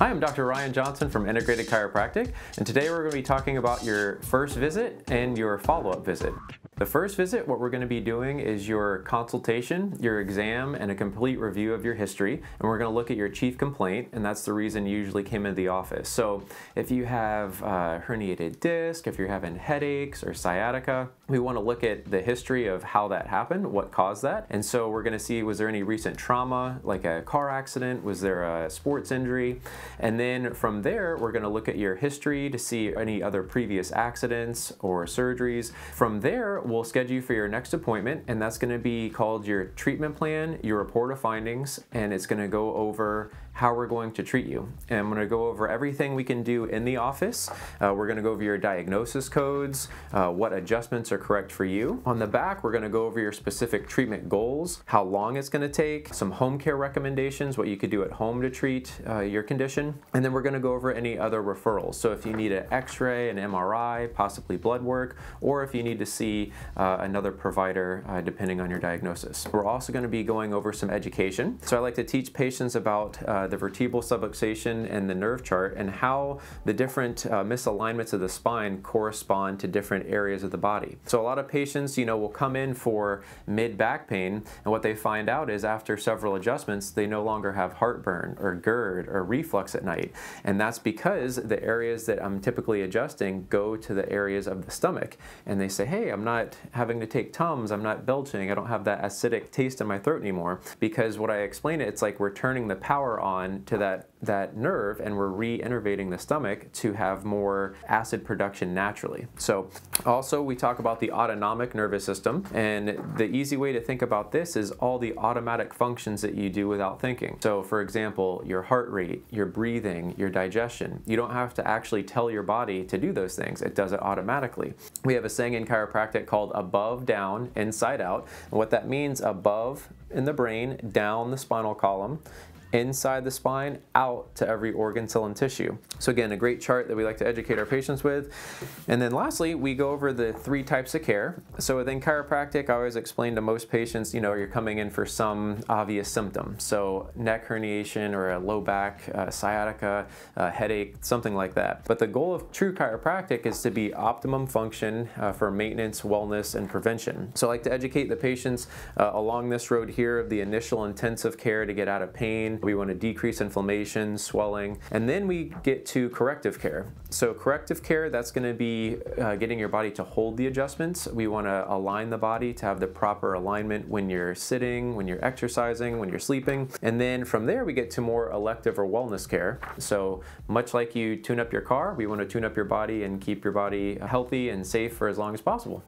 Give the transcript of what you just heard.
Hi, I'm Dr. Ryan Johnson from Integrated Chiropractic, and today we're going to be talking about your first visit and your follow-up visit. The first visit, what we're going to be doing is your consultation, your exam, and a complete review of your history, and we're going to look at your chief complaint, and that's the reason you usually came into the office. So if you have herniated disc, if you're having headaches or sciatica, we want to look at the history of how that happened, what caused that, and so we're going to see, was there any recent trauma, like a car accident, was there a sports injury, and then from there, we're going to look at your history to see any other previous accidents or surgeries. From there, we'll schedule you for your next appointment, and that's going to be called your treatment plan, your report of findings, and it's going to go over how we're going to treat you. And I'm going to go over everything we can do in the office. We're going to go over your diagnosis codes, what adjustments are correct for you. On the back, we're going to go over your specific treatment goals, how long it's going to take, some home care recommendations, what you could do at home to treat your condition, and then we're going to go over any other referrals. So if you need an x-ray, an MRI, possibly blood work, or if you need to see another provider depending on your diagnosis. We're also going to be going over some education. So I like to teach patients about the vertebral subluxation and the nerve chart and how the different misalignments of the spine correspond to different areas of the body. So a lot of patients, will come in for mid-back pain, and what they find out is after several adjustments, they no longer have heartburn or GERD or reflux at night. And that's because the areas that I'm typically adjusting go to the areas of the stomach. And they say, hey, I'm not having to take Tums, I'm not belching, I don't have that acidic taste in my throat anymore. Because what I explain it's like we're turning the power on to that nerve, and we're re-innervating the stomach to have more acid production naturally. So also we talk about the autonomic nervous system, and the easy way to think about this is all the automatic functions that you do without thinking. So for example, your heart rate, your breathing, your digestion. You don't have to actually tell your body to do those things. It does it automatically. We have a saying in chiropractic called above, down, inside out. And what that means, above in the brain, down the spinal column, inside the spine, out to every organ, cell, and tissue. So again, a great chart that we like to educate our patients with. And then lastly, we go over the 3 types of care. So within chiropractic, I always explain to most patients, you're coming in for some obvious symptom. So neck herniation or a low back, sciatica, headache, something like that. But the goal of true chiropractic is to be optimum function for maintenance, wellness, and prevention. So I like to educate the patients along this road here of the initial intensive care to get out of pain. We want to decrease inflammation, swelling, and then we get to corrective care. So corrective care, that's going to be getting your body to hold the adjustments. We want to align the body to have the proper alignment when you're sitting, when you're exercising, when you're sleeping. And then from there, we get to more elective or wellness care. So much like you tune up your car, we want to tune up your body and keep your body healthy and safe for as long as possible.